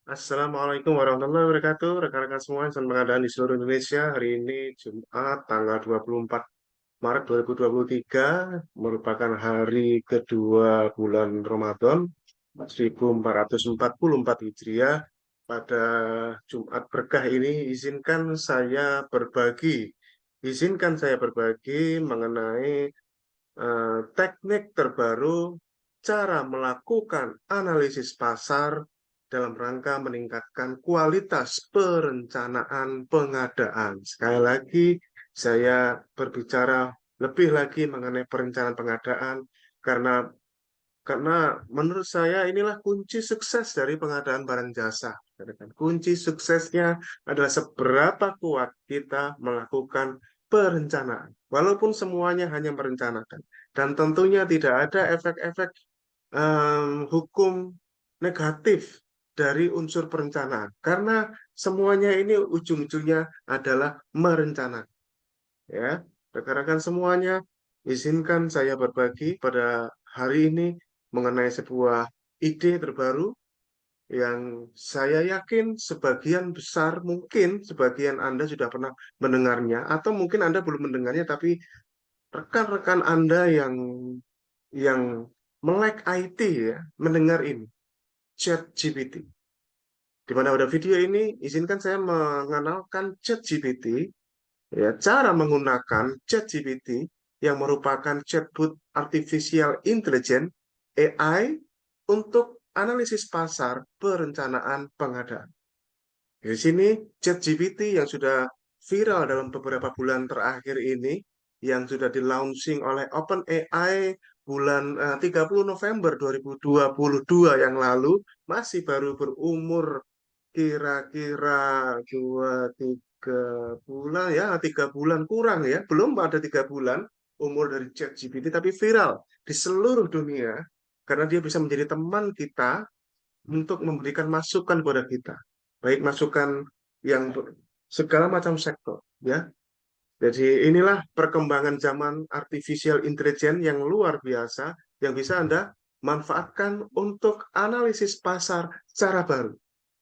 Assalamualaikum warahmatullahi wabarakatuh. Rekan-rekan semua yang sedang pengadaan di seluruh Indonesia. Hari ini Jumat tanggal 24 Maret 2023 merupakan hari kedua bulan Ramadan 1444 Hijriah. Pada Jumat berkah ini izinkan saya berbagi mengenai teknik terbaru cara melakukan analisis pasar dalam rangka meningkatkan kualitas perencanaan pengadaan. Sekali lagi, saya berbicara lebih lagi mengenai perencanaan pengadaan karena menurut saya inilah kunci sukses dari pengadaan barang jasa. Kunci suksesnya adalah seberapa kuat kita melakukan perencanaan. Walaupun semuanya hanya merencanakan. Dan tentunya tidak ada efek-efek hukum negatif dari unsur perencanaan. Karena semuanya ini ujung-ujungnya adalah merencanakan. Ya, rekan-rekan semuanya, izinkan saya berbagi pada hari ini mengenai sebuah ide terbaru yang saya yakin sebagian besar, mungkin sebagian Anda sudah pernah mendengarnya, atau mungkin Anda belum mendengarnya, tapi rekan-rekan Anda yang melek IT ya, mendengar ini, ChatGPT. Di mana pada video ini, izinkan saya mengenalkan ChatGPT, ya, cara menggunakan ChatGPT yang merupakan chatbot artificial intelligence AI untuk analisis pasar perencanaan pengadaan. Di sini ChatGPT yang sudah viral dalam beberapa bulan terakhir ini, yang sudah di-launching oleh OpenAI bulan 30 November 2022 yang lalu, masih baru berumur kira-kira 2-3 bulan ya, 3 bulan kurang ya, belum ada 3 bulan umur dari ChatGPT, tapi viral di seluruh dunia karena dia bisa menjadi teman kita untuk memberikan masukan kepada kita, baik masukan yang segala macam sektor, ya. Jadi inilah perkembangan zaman artificial intelligence yang luar biasa yang bisa Anda manfaatkan untuk analisis pasar secara baru.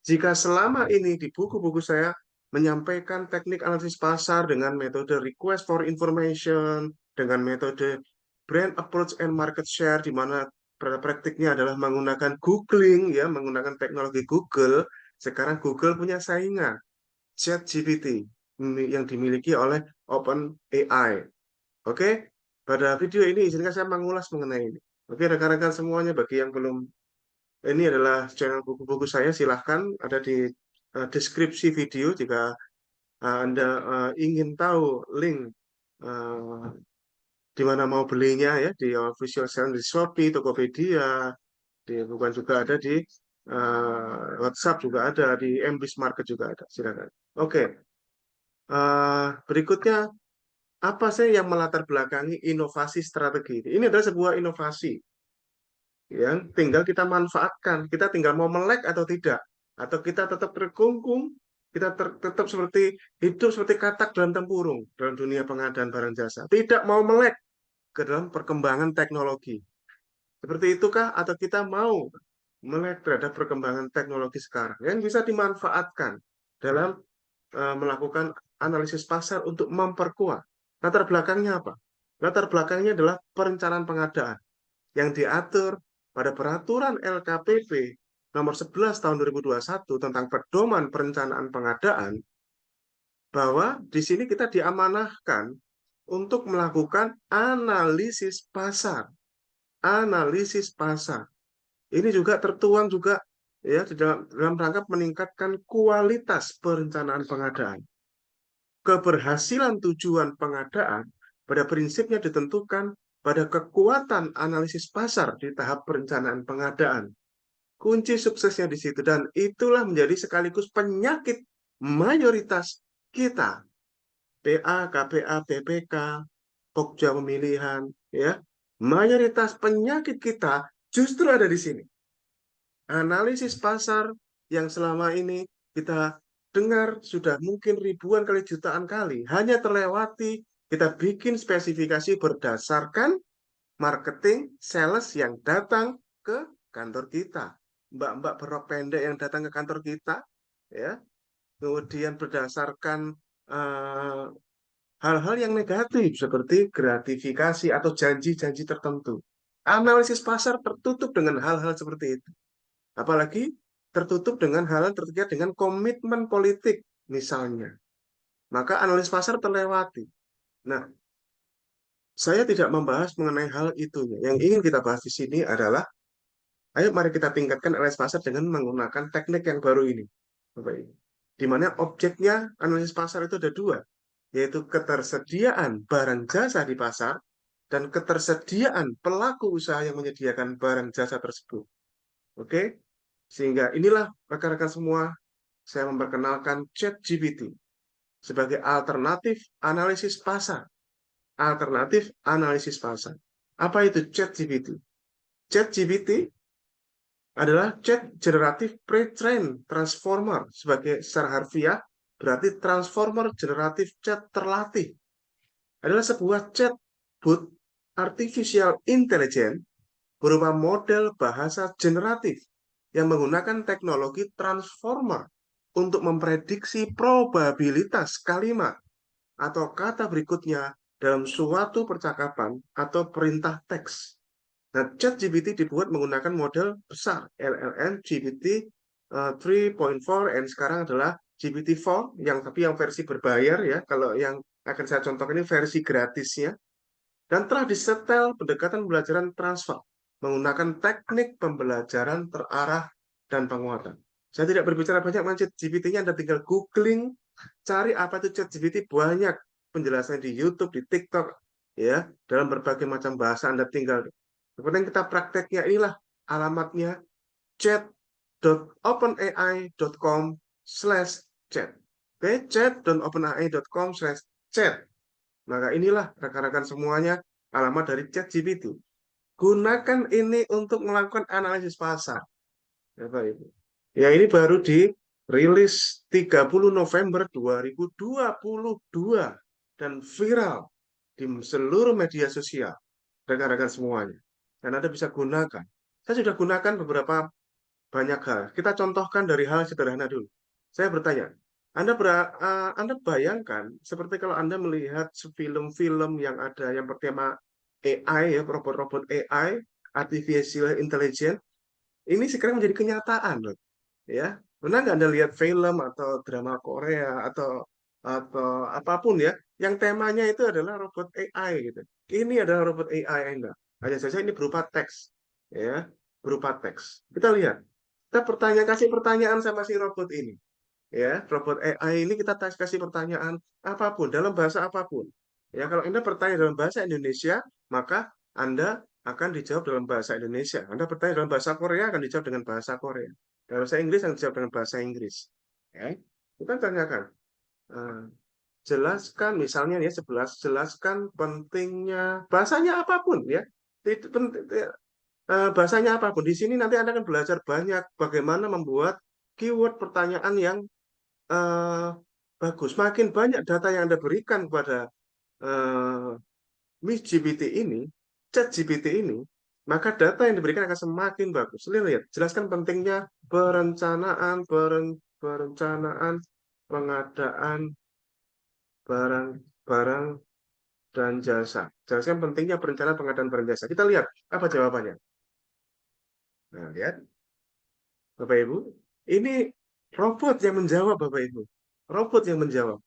Jika selama ini di buku-buku saya menyampaikan teknik analisis pasar dengan metode request for information, dengan metode brand approach and market share, di mana pada praktiknya adalah menggunakan googling, ya, menggunakan teknologi Google. Sekarang Google punya saingan, ChatGPT, yang dimiliki oleh OpenAI. Oke, pada video ini izinkan saya mengulas mengenai ini. Oke, rekan-rekan semuanya, bagi yang belum, ini adalah channel buku-buku saya, silahkan ada di deskripsi video jika Anda ingin tahu link eh, di mana mau belinya, ya, di official channel di Shopee, Tokopedia, bukan juga ada di WhatsApp, juga ada di MBIS Market, juga ada. Silakan. Oke, berikutnya apa sih yang melatar belakangi inovasi strategi ini? Ini adalah sebuah inovasi yang tinggal kita manfaatkan. Kita tinggal mau melek atau tidak, atau kita tetap terkungkung, kita tetap hidup seperti katak dalam tempurung dalam dunia pengadaan barang jasa. Tidak mau melek ke dalam perkembangan teknologi. Seperti itukah? Atau kita mau melek terhadap perkembangan teknologi sekarang yang bisa dimanfaatkan dalam melakukan analisis pasar untuk memperkuat. Latar belakangnya apa? Latar belakangnya adalah perencanaan pengadaan yang diatur pada peraturan LKPP nomor 11 tahun 2021 tentang pedoman perencanaan pengadaan, bahwa di sini kita diamanahkan untuk melakukan analisis pasar. Analisis pasar. Ini juga tertuang juga, ya, dalam rangka meningkatkan kualitas perencanaan pengadaan. Keberhasilan tujuan pengadaan pada prinsipnya ditentukan pada kekuatan analisis pasar di tahap perencanaan pengadaan. Kunci suksesnya di situ, dan itulah menjadi sekaligus penyakit mayoritas kita. PA, KPA, BPK, Pokja pemilihan, ya. Mayoritas penyakit kita justru ada di sini. Analisis pasar yang selama ini kita dengar sudah mungkin ribuan kali, jutaan kali, hanya terlewati. Kita bikin spesifikasi berdasarkan marketing, sales yang datang ke kantor kita. mbak-mbak berok pendek yang datang ke kantor kita, ya. Kemudian berdasarkan eh, hal-hal yang negatif seperti gratifikasi atau janji-janji tertentu. Analisis pasar tertutup dengan hal-hal seperti itu. Apalagi tertutup dengan hal-hal terkait dengan komitmen politik misalnya. Maka analisis pasar terlewati. Nah, saya tidak membahas mengenai hal itu. Yang ingin kita bahas di sini adalah, ayo mari kita tingkatkan analisis pasar dengan menggunakan teknik yang baru ini. Bapak Ibu. Di mana objeknya analisis pasar itu ada dua, yaitu ketersediaan barang jasa di pasar dan ketersediaan pelaku usaha yang menyediakan barang jasa tersebut. Oke? Sehingga inilah rekan-rekan semua, saya memperkenalkan ChatGPT sebagai alternatif analisis pasar. Alternatif analisis pasar. Apa itu ChatGPT? ChatGPT adalah Chat Generative Pre-trained Transformer. Secara harfiah berarti Transformer Generatif Chat terlatih. Adalah sebuah chatbot artificial intelligence berupa model bahasa generatif yang menggunakan teknologi transformer untuk memprediksi probabilitas kalimat atau kata berikutnya dalam suatu percakapan atau perintah teks. Nah, ChatGPT dibuat menggunakan model besar LLM GPT 3.4 dan sekarang adalah GPT-4 yang versi berbayar ya. Kalau yang akan saya contohkan ini versi gratisnya, dan telah disetel pendekatan pembelajaran transfer menggunakan teknik pembelajaran terarah dan penguatan. Saya tidak berbicara banyak mengenai ChatGPT-nya, Anda tinggal googling, cari apa itu ChatGPT, banyak penjelasan di YouTube, di TikTok, ya, dalam berbagai macam bahasa. Anda tinggal. Kemudian kita prakteknya, inilah alamatnya, chat.openai.com/chat. Oke, chat.openai.com/chat. Maka inilah rekan-rekan semuanya alamat dari ChatGPT. Gunakan ini untuk melakukan analisis pasar. Bapak Ibu. Ya, ini baru dirilis 30 November 2022 dan viral di seluruh media sosial rekan-rekan semuanya. Dan Anda bisa gunakan. Saya sudah gunakan beberapa banyak hal. Kita contohkan dari hal sederhana dulu. Saya bertanya, Anda bayangkan seperti kalau Anda melihat film-film yang ada yang bertema AI, ya, robot-robot AI, artificial intelligence, ini sekarang menjadi kenyataan, loh. Ya, pernah nggak Anda lihat film atau drama Korea atau apapun ya, yang temanya itu adalah robot AI gitu. Ini adalah robot AI Anda. Hanya saja ini berupa teks, ya, berupa teks. Kita lihat, kita kasih pertanyaan sama si robot ini, ya, robot AI ini kita kasih pertanyaan apapun dalam bahasa apapun. Ya, kalau Anda bertanya dalam bahasa Indonesia, maka Anda akan dijawab dalam bahasa Indonesia. Anda bertanya dalam bahasa Korea, akan dijawab dengan bahasa Korea. Dalam bahasa Inggris, akan dijawab dengan bahasa Inggris. Ya, kita tanyakan, eh, jelaskan misalnya ya, jelaskan pentingnya bahasanya apapun ya. Bahasanya apapun. Di sini nanti Anda akan belajar banyak bagaimana membuat keyword pertanyaan yang eh, bagus. Makin banyak data yang Anda berikan kepada eh, Miss GPT ini, Chat GPT ini, maka data yang diberikan akan semakin bagus. Lihat, jelaskan pentingnya perencanaan pengadaan barang-barang dan jasa. Jelaskan pentingnya perencanaan pengadaan barang jasa. Kita lihat apa jawabannya. Nah, lihat, Bapak Ibu, ini robot yang menjawab, Bapak Ibu. Robot yang menjawab.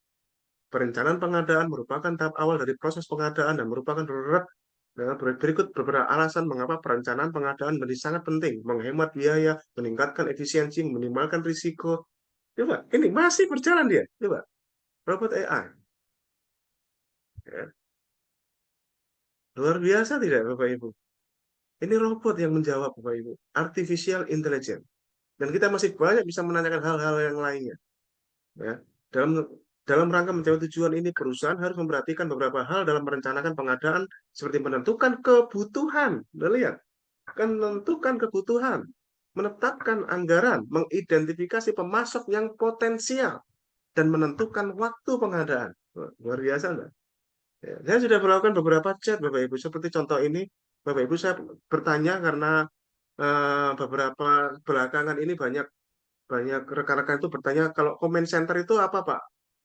Perencanaan pengadaan merupakan tahap awal dari proses pengadaan dan merupakan berikut beberapa alasan mengapa perencanaan pengadaan menjadi sangat penting, menghemat biaya, meningkatkan efisiensi, meminimalkan risiko. Coba, ini masih berjalan dia. Coba, robot AI. Ya. Luar biasa tidak, Bapak Ibu? Ini robot yang menjawab, Bapak Ibu. Artificial intelligence. Dan kita masih banyak bisa menanyakan hal-hal yang lainnya. Ya. Dalam dalam rangka mencapai tujuan ini, perusahaan harus memperhatikan beberapa hal dalam merencanakan pengadaan, seperti menentukan kebutuhan. Udah lihat? Menentukan kebutuhan, menetapkan anggaran, mengidentifikasi pemasok yang potensial, dan menentukan waktu pengadaan. Luar biasa, enggak? Ya, saya sudah melakukan beberapa chat, Bapak Ibu. Seperti contoh ini, Bapak Ibu, saya bertanya karena beberapa belakangan ini banyak banyak rekan-rekan itu bertanya kalau comment center itu apa Pak?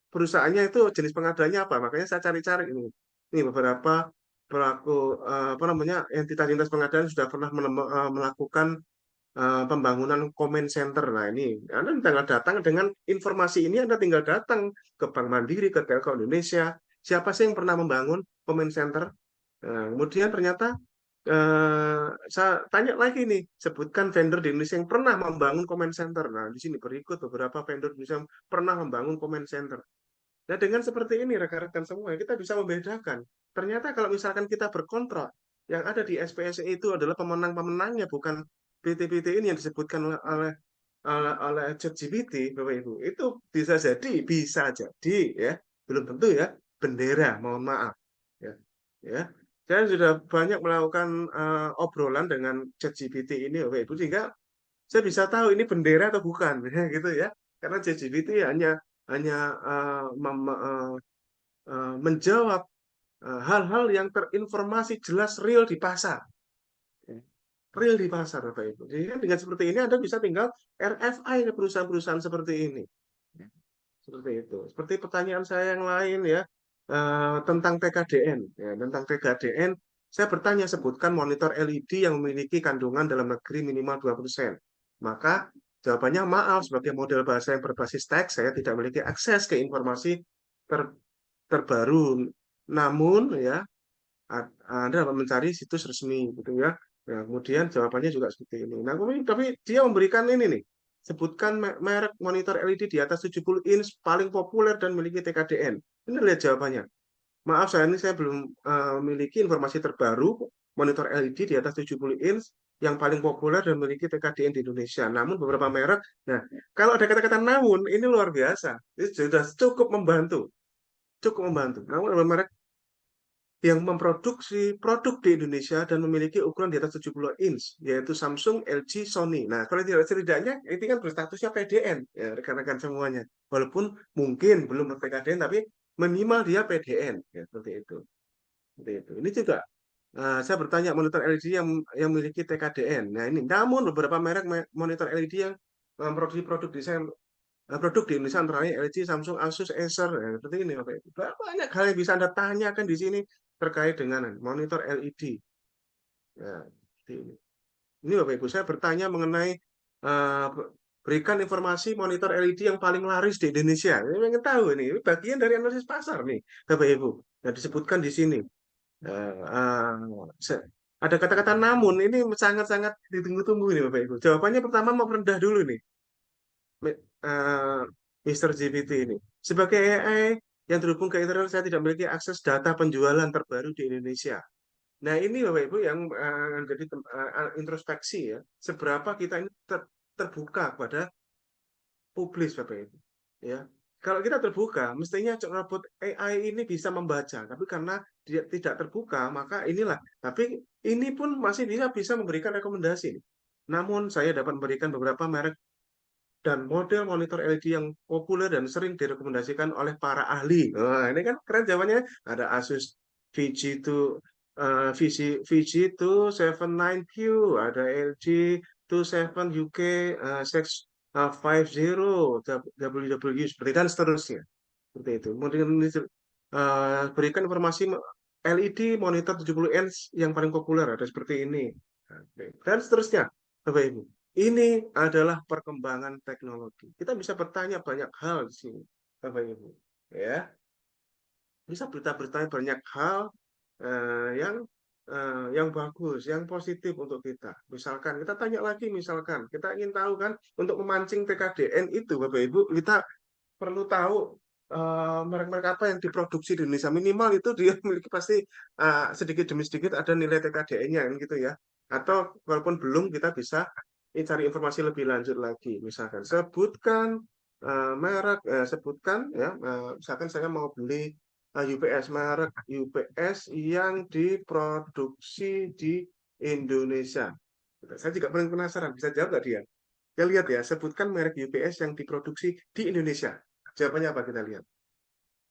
Perusahaannya itu jenis pengadaannya apa? Makanya saya cari-cari ini. Ini beberapa pelaku apa namanya entitas-entitas pengadaan sudah pernah melakukan pembangunan comment center. Nah ini Anda tinggal datang dengan informasi ini, Anda tinggal datang ke Bank Mandiri, ke Telkom Indonesia. Siapa sih yang pernah membangun comment center? Nah, kemudian ternyata saya tanya lagi nih, sebutkan vendor di Indonesia yang pernah membangun comment center. Nah, di sini berikut beberapa vendor di Indonesia yang pernah membangun comment center. Nah, dengan seperti ini, rekan-rekan semua, kita bisa membedakan. Ternyata kalau misalkan kita berkontrak, yang ada di SPSE itu adalah pemenang-pemenangnya, bukan PT-PT ini yang disebutkan oleh ChatGPT, Bapak Ibu. Itu bisa jadi, ya, belum tentu ya, bendera, mohon maaf. Ya, ya. Saya sudah banyak melakukan obrolan dengan ChatGPT ini, Bapak Ibu, sehingga saya bisa tahu ini bendera atau bukan, gitu ya. Karena ChatGPT hanya menjawab hal-hal yang terinformasi jelas real di pasar. Real di pasar, Bapak Ibu. Jadi kan dengan seperti ini Anda bisa tinggal RFI ke perusahaan-perusahaan seperti ini. Seperti itu. Seperti pertanyaan saya yang lain ya, tentang TKDN. Ya, tentang TKDN, saya bertanya sebutkan monitor LED yang memiliki kandungan dalam negeri minimal 2%. Maka jawabannya maaf, sebagai model bahasa yang berbasis teks, saya tidak memiliki akses ke informasi ter- terbaru. Namun ya, Anda dapat mencari situs resmi gitu ya. Nah, kemudian jawabannya juga seperti ini. Nah, tapi dia memberikan ini nih. Sebutkan merek monitor LED di atas 70 inch paling populer dan memiliki TKDN. Ini lihat jawabannya. Maaf, saya belum memiliki informasi terbaru monitor LED di atas 70 inch yang paling populer dan memiliki TKDN di Indonesia. Namun beberapa merek, nah kalau ada kata-kata namun, ini luar biasa. Ini sudah cukup membantu. Cukup membantu. Namun ada merek yang memproduksi produk di Indonesia dan memiliki ukuran di atas 70 inch, yaitu Samsung, LG, Sony. Nah, kalau tidak setidaknya, ini kan berstatusnya PDN, ya, rekan-rekan semuanya. Walaupun mungkin belum PKDN, tapi minimal dia PDN, ya, seperti itu. Seperti itu. Ini juga, saya bertanya monitor LED yang memiliki TKDN. Nah, ini, namun beberapa merek monitor LED yang memproduksi produk desain produk di Indonesia antara lain LG, Samsung, Asus, Acer, ya, seperti ini Bapak Ibu. Banyak hal yang bisa Anda tanyakan di sini terkait dengan monitor LED. Ya, seperti ini. Ini Bapak Ibu, saya bertanya mengenai eh, berikan informasi monitor LED yang paling laris di Indonesia. Ini ingin tahu ini bagian dari analisis pasar nih, Bapak Ibu. Nah, disebutkan di sini. Eh, eh, se- ada kata-kata namun ini sangat-sangat ditunggu-tunggu nih Bapak Ibu. Jawabannya pertama mau rendah dulu nih. eh, Mr. GPT ini. Sebagai AI yang terhubung ke internet, saya tidak memiliki akses data penjualan terbaru di Indonesia. Nah, ini Bapak Ibu yang jadi introspeksi ya. Seberapa kita ini terbuka pada publis Bapak Ibu. Ya. Kalau kita terbuka, mestinya robot AI ini bisa membaca, tapi karena dia tidak terbuka, maka inilah. Tapi ini pun masih bisa memberikan rekomendasi. Namun saya dapat memberikan beberapa merek dan model monitor LED yang populer dan sering direkomendasikan oleh para ahli. Nah, ini kan keren jawabannya. Ada Asus VG2 VG279Q, ada LG 27 UK 650 WW seperti dan seterusnya. Seperti itu. Kemudian berikan informasi LED monitor 70 inch yang paling populer ada seperti ini. Dan seterusnya, Bapak Ibu. Ini adalah perkembangan teknologi. Kita bisa bertanya banyak hal di sini, Bapak Ibu. Ya, bisa bertanya banyak hal yang yang bagus, yang positif untuk kita. Misalkan kita tanya lagi, misalkan kita ingin tahu kan untuk memancing TKDN itu, Bapak Ibu, kita perlu tahu merek-merek apa yang diproduksi di Indonesia. Minimal itu dia memiliki pasti sedikit demi sedikit ada nilai TKDN-nya kan gitu ya. Atau walaupun belum kita bisa cari informasi lebih lanjut lagi. Misalkan sebutkan merek, sebutkan ya, misalkan saya mau beli UPS, merek UPS yang diproduksi di Indonesia. Saya juga paling penasaran, bisa jawab nggak dia? Kita lihat ya, sebutkan merek UPS yang diproduksi di Indonesia. Jawabannya apa kita lihat?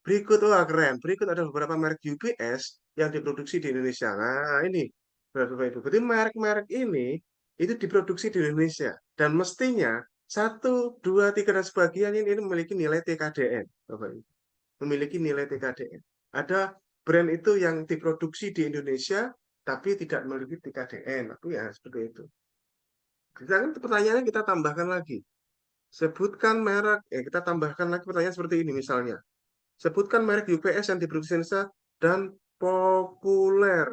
Berikut, wah keren. Berikut ada beberapa merek UPS yang diproduksi di Indonesia. Nah, ini Bapak Ibu. Berarti merek-merek ini itu diproduksi di Indonesia. Dan mestinya 1, 2, 3 dan sebagian ini memiliki nilai TKDN, Bapak Ibu. Memiliki nilai TKDN. Ada brand itu yang diproduksi di Indonesia, tapi tidak memiliki TKDN. Aku ya seperti itu. Sekarang pertanyaannya kita tambahkan lagi. Sebutkan merek, kita tambahkan lagi pertanyaan seperti ini misalnya. Sebutkan merek UPS yang diproduksi Indonesia dan populer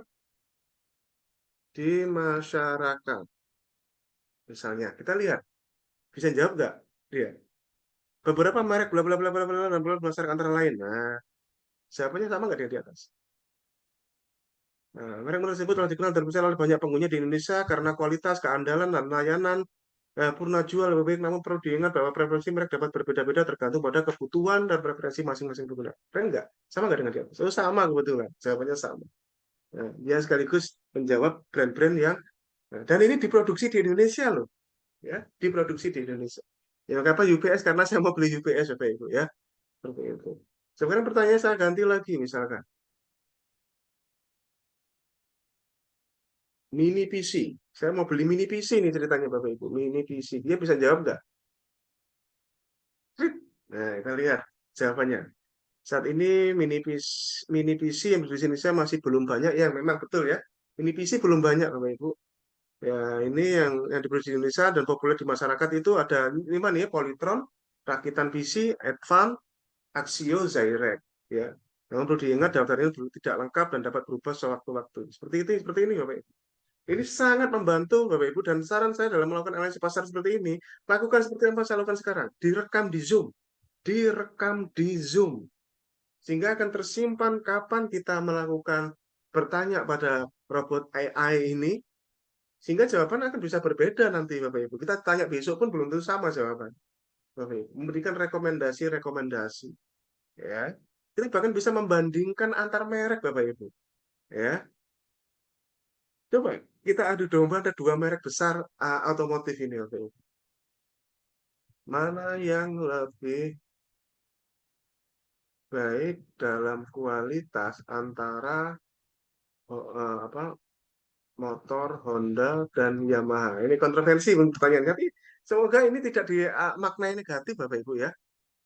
di masyarakat. Misalnya, kita lihat, bisa jawab nggak dia? Beberapa merek bla bla bla bla bla bla bla masyarakat antara lain. Nah, jawabannya sama nggak dia di atas? Nah, merek tersebut telah dikenal dan dipercaya oleh banyak pengguna di Indonesia karena kualitas, keandalan, dan layanan purna jual lebih baik. Namun perlu diingat bahwa preferensi merek dapat berbeda-beda tergantung pada kebutuhan dan preferensi masing-masing pengguna. Keren nggak? Sama nggak dengan dia? Oh, sama kebetulan. Jawabannya sama. Nah, dia sekaligus menjawab brand-brand yang dan ini diproduksi di Indonesia loh, ya, diproduksi di Indonesia. Ya, kenapa UPS? Karena saya mau beli UPS, Bapak Ibu, ya. Seperti itu. Sekarang pertanyaan saya ganti lagi, misalkan mini PC. Saya mau beli mini PC nih ceritanya, Bapak Ibu. Mini PC. Dia bisa jawab nggak? Nah, kita lihat jawabannya. Saat ini mini PC yang di Indonesia masih belum banyak. Ya, memang betul ya. Mini PC belum banyak, Bapak Ibu. Ya, ini yang diproduksi di Indonesia dan populer di masyarakat itu ada 5 nih ya, Polytron, rakitan PC, Advan, Axio, Zyrek. Ya, namun perlu diingat daftar ini tidak lengkap dan dapat berubah sewaktu-waktu. Seperti ini, Bapak Ibu. Ini sangat membantu Bapak Ibu dan saran saya dalam melakukan analisis pasar seperti ini, lakukan seperti yang saya lakukan sekarang, direkam di Zoom, sehingga akan tersimpan kapan kita melakukan bertanya pada robot AI ini, sehingga jawaban akan bisa berbeda nanti Bapak Ibu. Kita tanya besok pun belum tentu sama jawaban. Bapak Ibu. Memberikan rekomendasi-rekomendasi. Ya. Kita bahkan bisa membandingkan antar merek Bapak Ibu. Ya. Coba kita adu domba ada 2 merek besar otomotif ini Bapak Ibu. Mana yang lebih baik dalam kualitas antara apa motor Honda dan Yamaha? Ini kontroversi pertanyaan, tapi semoga ini tidak dimaknai negatif Bapak Ibu ya.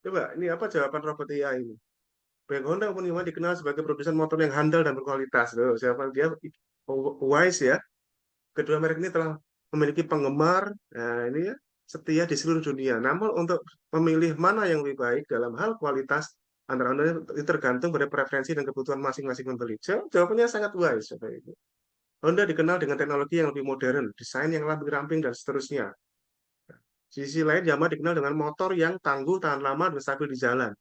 Coba, ini apa jawaban robot AI ini? Baik Honda maupun Yamaha dikenal sebagai produsen motor yang handal dan berkualitas. Loh, jawaban dia wise ya. Kedua merek ini telah memiliki penggemar, nah ini ya, setia di seluruh dunia. Namun untuk memilih mana yang lebih baik dalam hal kualitas antara Honda itu tergantung pada preferensi dan kebutuhan masing-masing pembeli. Jawabannya sangat wise, Bapak Ibu. Honda dikenal dengan teknologi yang lebih modern, desain yang lebih ramping, dan seterusnya. Di sisi lain, Yamaha dikenal dengan motor yang tangguh, tahan lama, dan stabil di jalan.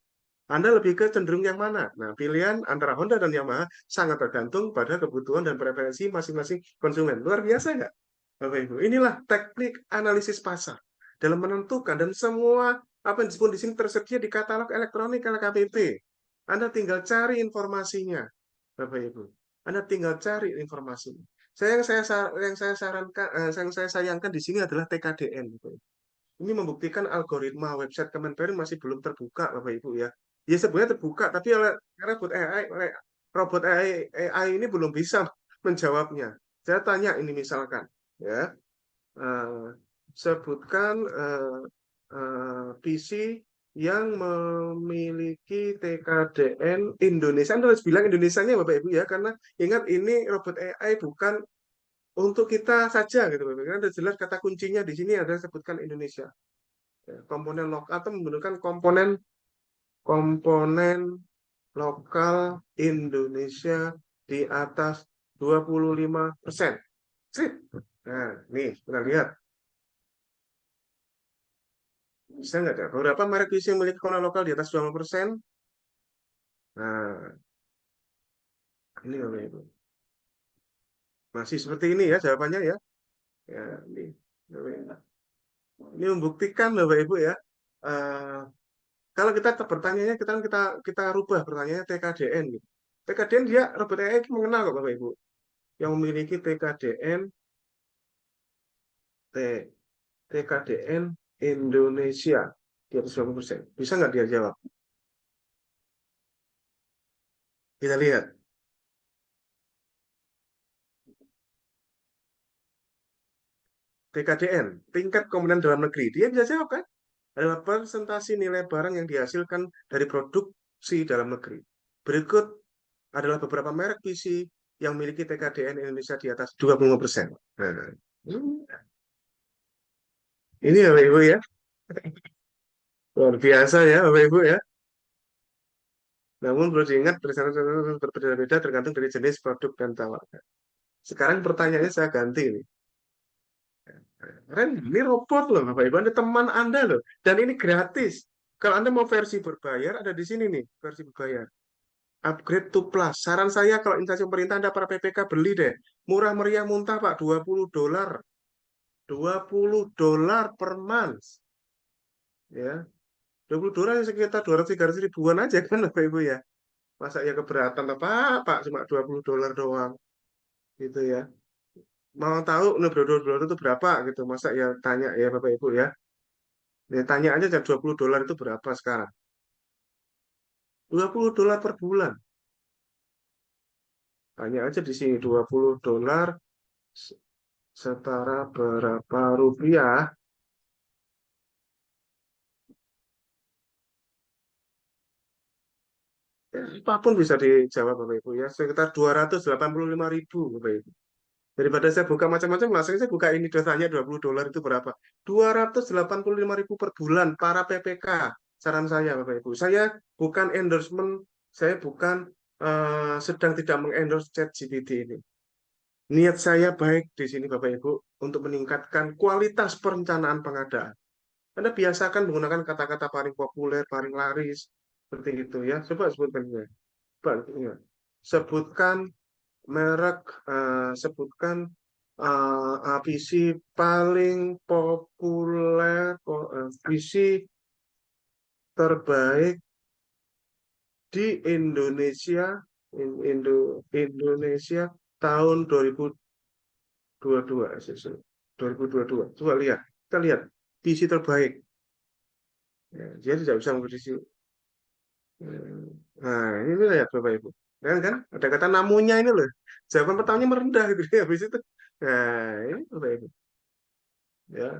Anda lebih ke cenderung yang mana? Nah, pilihan antara Honda dan Yamaha sangat tergantung pada kebutuhan dan preferensi masing-masing konsumen. Luar biasa nggak, Bapak Ibu? Inilah teknik analisis pasar dalam menentukan dan semua apa yang disebut di sini tersedia di katalog elektronik LKPP. Anda tinggal cari informasinya, Bapak Ibu. Anda tinggal cari informasinya. Yang saya sarankan, yang saya sayangkan di sini adalah TKDN, Bapak Ibu. Ini membuktikan algoritma website Kemenperin masih belum terbuka, Bapak Ibu ya. Ya sebenarnya terbuka, tapi karena robot AI ini belum bisa menjawabnya. Saya tanya ini misalkan, ya, eh, sebutkan PC yang memiliki TKDN Indonesia. Anda harus bilang Indonesianya Bapak Ibu ya, karena ingat ini robot AI bukan untuk kita saja gitu Bapak Ibu. Karena ada jelas kata kuncinya di sini ada sebutkan Indonesia. Ya, komponen lokal atau menggunakan komponen komponen lokal Indonesia di atas 25%. Sip. Nah, nih, kita lihat. Bisa nggak ada? Beberapa merek PC yang memiliki komponen lokal di atas 20%. Nah, ini Bapak Ibu. Masih seperti ini ya jawabannya ya. Ya, ini. Bapak Ibu. Ini membuktikan Bapak Ibu ya. Eh, kalau kita bertanya kita rubah pertanyaannya TKDN gitu. TKDN dia robot AI mengenal kok Bapak Ibu. Yang memiliki T, TKDN Indonesia di atas 20%. Bisa nggak dia jawab? Kita lihat. TKDN, tingkat komponen dalam negeri. Dia bisa jawab kan? Adalah presentasi nilai barang yang dihasilkan dari produksi dalam negeri. Berikut adalah beberapa merek PC yang memiliki TKDN Indonesia di atas 25%. Nah, ini ya Bapak Ibu ya. Luar biasa ya Bapak Ibu ya. Namun perlu diingat persyaratan berbeda-beda tergantung dari jenis produk dan tawaran. Sekarang pertanyaannya saya ganti nih. Ren, ini robot loh Bapak Ibu, Anda teman Anda loh. Dan ini gratis. Kalau Anda mau versi berbayar, ada di sini nih, versi berbayar. Upgrade to Plus. Saran saya kalau instansi pemerintah Anda para PPK beli deh. Murah meriah muntah Pak, $20. $20 per month. Ya, $20 yang sekitar 200-300 ribuan aja kan Bapak Ibu ya. Masa ya keberatan apa Pak, cuma $20 doang. Gitu ya. Mau tahu nih $20 itu berapa gitu. Masa ya tanya ya Bapak Ibu ya. Ya, tanya aja $20 itu berapa sekarang. $20 per bulan. Tanya aja di sini $20 setara berapa rupiah. Ya, apapun bisa dijawab Bapak Ibu ya. Sekitar 285.000 Bapak Ibu. Daripada saya buka macam-macam, langsung saya buka ini dosanya $20 itu berapa? 285.000 per bulan para PPK. Saran saya Bapak Ibu. Saya bukan endorsement, saya bukan sedang tidak mengendorse ChatGPT ini. Niat saya baik di sini Bapak Ibu untuk meningkatkan kualitas perencanaan pengadaan. Anda biasakan menggunakan kata-kata paling populer, paling laris, seperti itu ya. Coba sebutkan ya. Coba, ya. Sebutkan merek, sebutkan PC paling populer, PC terbaik di Indonesia, Indonesia tahun 2022. 2022. Coba lihat, kita lihat PC terbaik. Ya, dia tidak bisa memprediksi. Nah, ini lihat Bapak Ibu. Kan, ada kata namunya ini loh. Jawaban pertamanya merendah gitu ya. Habis itu. Nah, ini Bapak Ibu. Ya,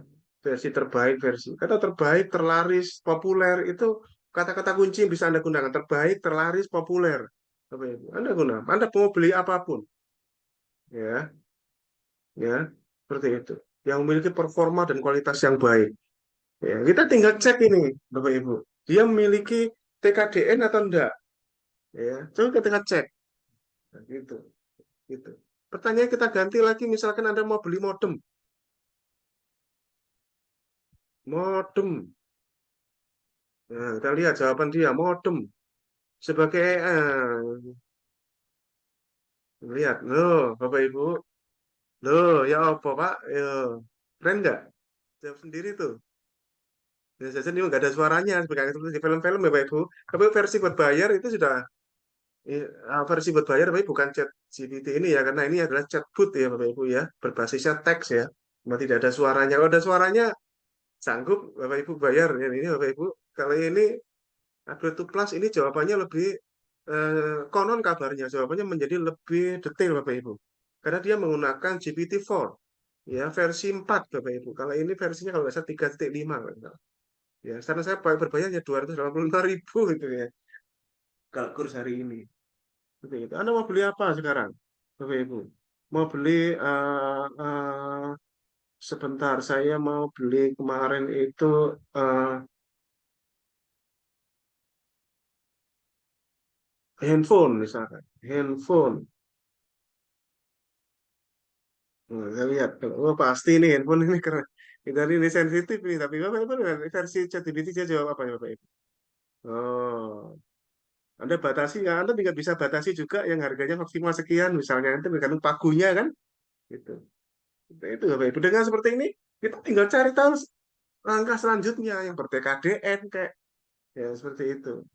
versi terbaik versi. Kata terbaik, terlaris, populer itu kata-kata kunci yang bisa Anda gunakan. Terbaik, terlaris, populer. Bapak Ibu. Anda gunakan. Anda mau beli apapun. Ya, ya, seperti itu. Yang memiliki performa dan kualitas yang baik. Ya, kita tinggal cek ini, Bapak Ibu. Dia memiliki TKDN atau enggak? Ya, coba kita cek. Nah, gitu, gitu. Pertanyaan kita ganti lagi, misalkan Anda mau beli modem, modem. Nah, kita lihat jawaban dia, modem. Sebagai, lihat, loh, Bapak Ibu, loh, ya apa Pak? Ya, keren nggak? Jawab sendiri tuh. Ya, saya ini nggak ada suaranya, seperti di film-film ya Bapak Ibu. Tapi versi berbayar itu sudah, versi berbayar, tapi bukan chat GPT ini ya, karena ini adalah chatbot ya Bapak Ibu ya, berbasisnya teks ya. Cuma tidak ada suaranya. Kalau ada suaranya, sanggup Bapak Ibu bayar ya ini Bapak Ibu. Kalau ini upgrade to plus ini jawabannya lebih konon kabarnya jawabannya menjadi lebih detail Bapak Ibu. Karena dia menggunakan GPT-4 ya versi 4 Bapak Ibu. Kalau ini versinya kalau nggak salah 3.5 kalau nggak salah. Ya, karena saya berbayarnya 285.000 gitu ya. Kalau kurs hari ini. Seperti itu. Anda mau beli apa sekarang Bapak Ibu? Mau beli sebentar saya mau beli kemarin itu eh, handphone misalkan, handphone. Saya lihat, oh pasti ini handphone ini keren. Dari ini sensitif nih, tapi Bapak Ibu versi ChatGPT dia jawab apa ya Bapak Ibu? Oh, Anda batasi ya, Anda tidak bisa batasi juga yang harganya maksimal sekian, misalnya nanti tergantung pagunya kan, gitu. Itu Bapak Ibu. Dengan seperti ini, kita tinggal cari tahu langkah selanjutnya yang ber-TKDN kayak ya seperti itu.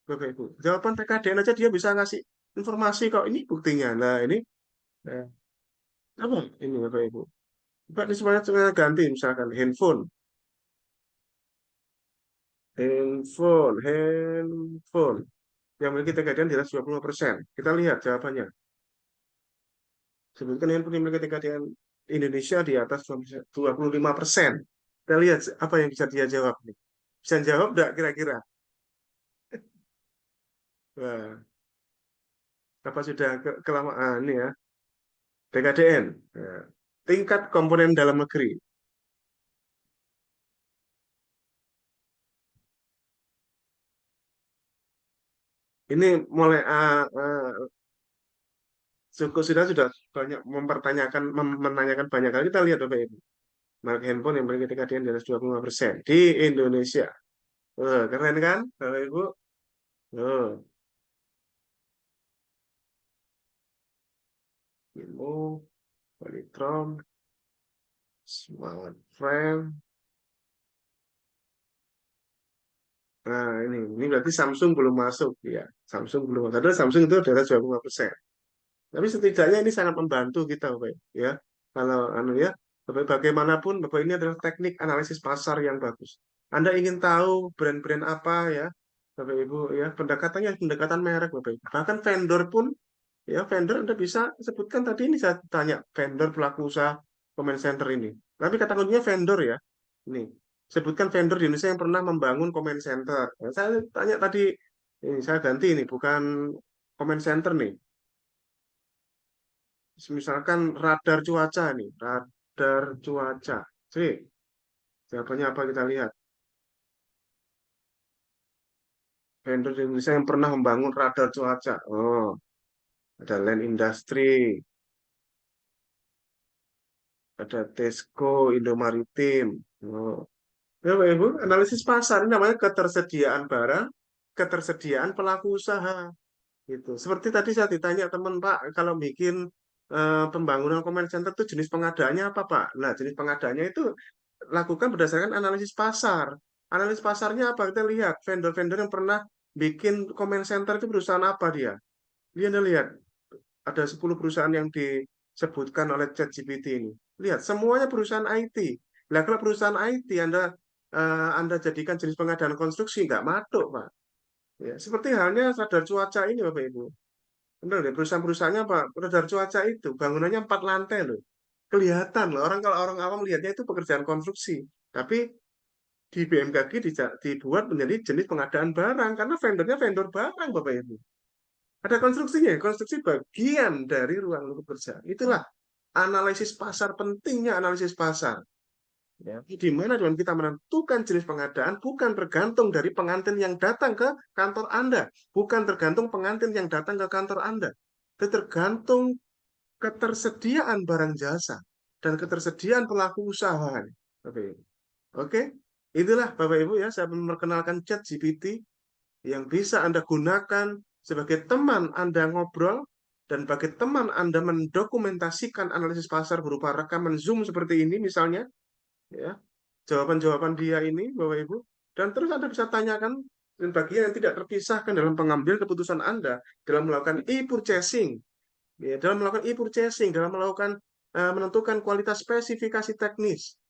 Bapak Ibu, jawaban TKDN aja dia bisa ngasih informasi kok ini buktinya. Nah ini eh, apa ini Bapak Ibu? Pak, ini semuanya ganti misalkan handphone, handphone yang memiliki TKDN di atas 20%. Kita lihat jawabannya. Sebutkan handphone yang memiliki TKDN. Indonesia di atas 25%. Kita lihat apa yang bisa dia jawab nih. Bisa jawab nggak kira-kira? Wah, apa sudah kelamaan nih ya? TKDN. Ya. Tingkat komponen dalam negeri. Ini mulai sudah banyak mempertanyakan, menanyakan banyak kali. Kita lihat Bapak Ibu. Merek handphone yang memiliki TKDN di atas 25% di Indonesia. Keren kan, Bapak Ibu? Oh, Imo, Polytron, Smart Frame. Nah, ini berarti Samsung belum masuk ya. Samsung belum masuk. Padahal Samsung itu adalah 25%. Tapi setidaknya ini sangat membantu kita, Bapak. Ya, kalau ya, Bapak, bagaimanapun, Bapak ini adalah teknik analisis pasar yang bagus. Anda ingin tahu brand-brand apa ya, Bapak Ibu ya, pendekatannya pendekatan merek, Bapak Ibu. Bahkan vendor pun, ya, vendor Anda bisa sebutkan tadi ini saya tanya vendor pelaku usaha comment center ini. Tapi kata kuncinya vendor ya. Ini sebutkan vendor di Indonesia yang pernah membangun comment center. Nah, saya tanya tadi, ini saya ganti ini bukan comment center nih. Misalkan radar cuaca nih, radar cuaca. Sih, jawabannya apa kita lihat? Vendor di Indonesia yang pernah membangun radar cuaca. Oh, ada Land Industry, ada Tesco, Indomaritim. Oh. Ya, Pak Ibu, analisis pasar ini namanya ketersediaan barang, ketersediaan pelaku usaha. Gitu. Seperti tadi saya ditanya teman Pak, kalau bikin pembangunan comment center itu jenis pengadaannya apa Pak? Nah, jenis pengadaannya itu lakukan berdasarkan analisis pasar. Analisis pasarnya apa? Kita lihat vendor-vendor yang pernah bikin comment center itu perusahaan apa dia. Dia Anda lihat, ada 10 perusahaan yang disebutkan oleh ChatGPT ini. Lihat, semuanya perusahaan IT. Nah, kalau perusahaan IT Anda jadikan jenis pengadaan konstruksi, nggak masuk, Pak. Ya, seperti halnya radar cuaca ini, Bapak Ibu. Benar deh, perusahaan-perusahaannya Pak, radar cuaca itu bangunannya 4 lantai loh. Kelihatan loh, kalau orang awam lihatnya itu pekerjaan konstruksi. Tapi di BMKG dibuat menjadi jenis pengadaan barang karena vendornya vendor barang Bapak Ibu. Ada konstruksinya, konstruksi bagian dari ruang lingkup kerja. Itulah analisis pasar, pentingnya analisis pasar. Ya, di mana dengan kita menentukan jenis pengadaan bukan tergantung dari pengantin yang datang ke kantor Anda, bukan tergantung pengantin yang datang ke kantor Anda, tetapi tergantung ketersediaan barang jasa dan ketersediaan pelaku usaha. Oke, oke, itulah Bapak Ibu ya, saya memperkenalkan ChatGPT yang bisa Anda gunakan sebagai teman Anda ngobrol dan bagi teman Anda mendokumentasikan analisis pasar berupa rekaman Zoom seperti ini misalnya, ya, jawaban-jawaban dia ini, Bapak Ibu, dan terus Anda bisa tanyakan dan bagian yang tidak terpisahkan dalam pengambilan keputusan Anda dalam melakukan e-purchasing, ya, dalam melakukan e-purchasing, dalam melakukan menentukan kualitas spesifikasi teknis,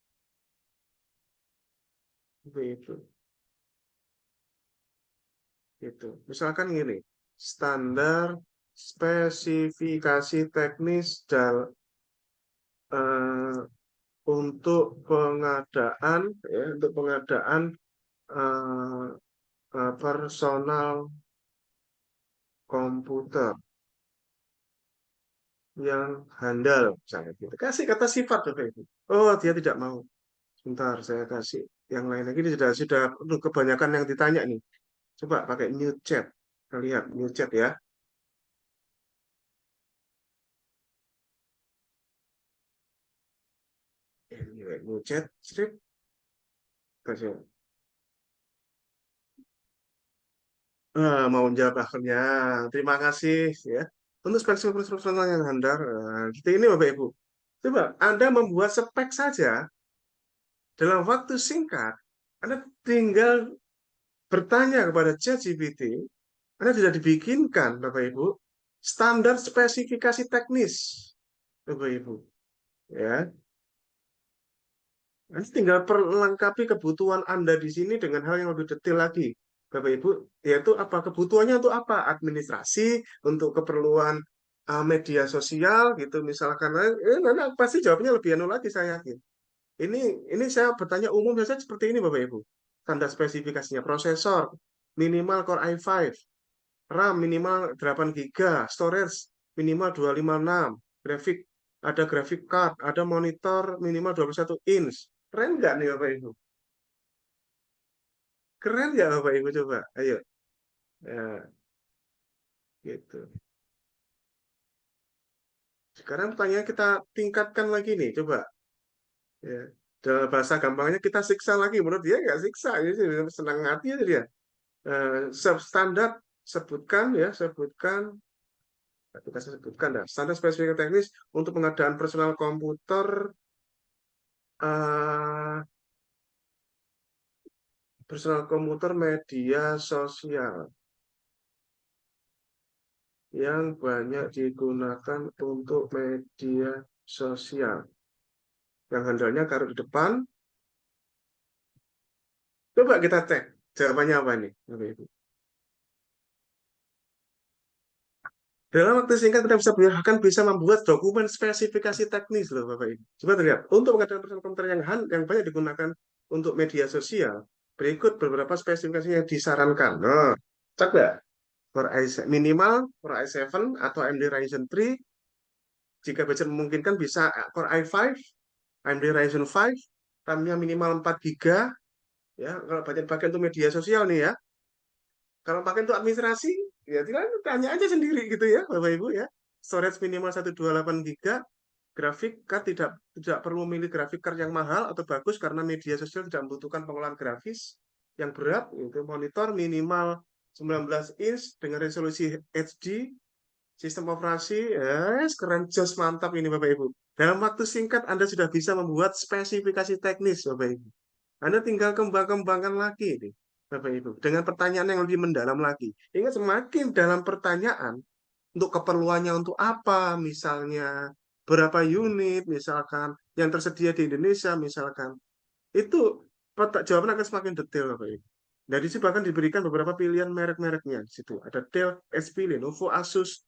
begitu. Gitu. Misalkan gini, standar spesifikasi teknis eh, untuk pengadaan ya, untuk pengadaan eh, personal komputer yang handal misalnya gitu. Kasih kata sifat Bapak Ibu. Oh, dia tidak mau. Sebentar, saya kasih yang lain lagi. Ini sudah aduh, kebanyakan yang ditanya nih. Coba pakai new chat. Kita lihat new chat ya. Ini new chat, strip. Kasih. Mau menjawab akhirnya. Terima kasih ya. Untuk spek-spek yang handal, seperti ini Bapak Ibu. Coba Anda membuat spek saja dalam waktu singkat. Anda tinggal bertanya kepada ChatGPT, Anda sudah dibikinkan Bapak Ibu standar spesifikasi teknis Bapak Ibu. Ya, nanti tinggal perlengkapi kebutuhan Anda di sini dengan hal yang lebih detail lagi. Bapak Ibu, yaitu apa kebutuhannya untuk apa? Administrasi, untuk keperluan media sosial gitu misalkan, nanti pasti jawabnya lebih anu lagi saya yakin. Ini saya bertanya umum saja seperti ini Bapak Ibu. Standar spesifikasinya prosesor minimal Core i5, RAM minimal 8 GB, storage minimal 256, grafik ada grafik card, ada monitor minimal 21 inch. Keren nggak nih Bapak Ibu? Keren nggak Bapak Ibu coba? Ayo. Ya, gitu. Sekarang pertanyaan kita tingkatkan lagi nih, coba. Ya. Dalam bahasa gampangnya kita siksa lagi. Menurut dia nggak siksa, ini sih senang hati aja dia. Standar sebutkan ya, kita sebutkan dah. Standar spesifikasi teknis untuk pengadaan personal komputer, eh, media sosial yang banyak digunakan untuk media sosial. Yang handalnya taruh di depan. Coba kita cek jawabannya apa nih, Bapak Ibu. Dalam waktu singkat kita bisa membuat dokumen spesifikasi teknis loh Bapak Ibu. Coba terlihat, untuk pengadaan personal komputer yang banyak digunakan untuk media sosial, berikut beberapa spesifikasi yang disarankan. Nah, cek nggak? Minimal Core i7 atau AMD Ryzen 3, jika budget memungkinkan bisa Core i5, AMD Ryzen 5, RAM-nya minimal 4 GB, ya, kalau budget pakai untuk media sosial nih ya. Kalau pakai untuk administrasi, ya tinggal tanya aja sendiri gitu ya, Bapak Ibu ya. Storage minimal 128 GB, grafik card tidak perlu memilih grafik card yang mahal atau bagus karena media sosial tidak membutuhkan pengolahan grafis yang berat. Itu monitor minimal 19 inch dengan resolusi HD, sistem operasi, keren, jos, mantap ini Bapak Ibu. Dalam waktu singkat Anda sudah bisa membuat spesifikasi teknis Bapak Ibu. Anda tinggal kembang-kembangkan lagi nih, Bapak Ibu, dengan pertanyaan yang lebih mendalam lagi. Ingat, semakin dalam pertanyaan, untuk keperluannya untuk apa, misalnya berapa unit, misalkan yang tersedia di Indonesia, misalkan, itu jawaban akan semakin detail, Bapak Ibu. Dari situ bahkan diberikan beberapa pilihan merek-mereknya di situ. Ada Dell, HP, Lenovo, Asus,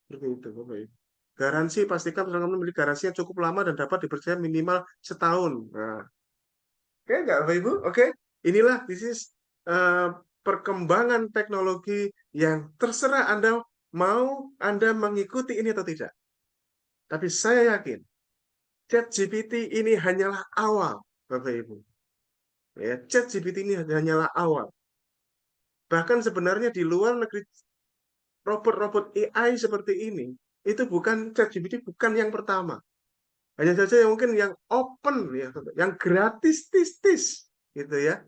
seperti itu, Bapak Ibu. Garansi, pastikan perusahaan memiliki garansi yang cukup lama dan dapat dipercaya minimal setahun. Nah, oke, nggak, Bapak Ibu? Oke, inilah this is eh, perkembangan teknologi yang terserah Anda mau Anda mengikuti ini atau tidak. Tapi saya yakin ChatGPT ini hanyalah awal, Bapak Ibu. Ya, ChatGPT ini hanyalah awal. Bahkan sebenarnya di luar negeri robot-robot AI seperti ini itu bukan ChatGPT, bukan yang pertama. Hanya saja yang mungkin yang open ya, yang gratis tis gitu ya.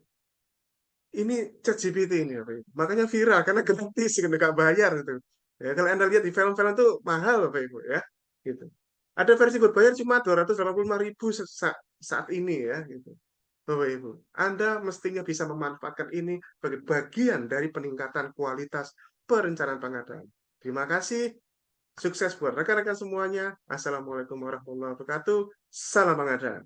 Ini ChatGPT ini, Bapak Ibu. Makanya viral karena gratis, nggak bayar gitu. Ya, kalau Anda lihat di film-film itu mahal, Bapak Ibu ya, gitu. Ada versi berbayar cuma 285.000 saat ini ya, gitu. Bapak Ibu, Anda mestinya bisa memanfaatkan ini sebagai bagian dari peningkatan kualitas perencanaan pengadaan. Terima kasih, sukses buat rekan-rekan semuanya. Assalamualaikum warahmatullahi wabarakatuh. Salam pengadaan.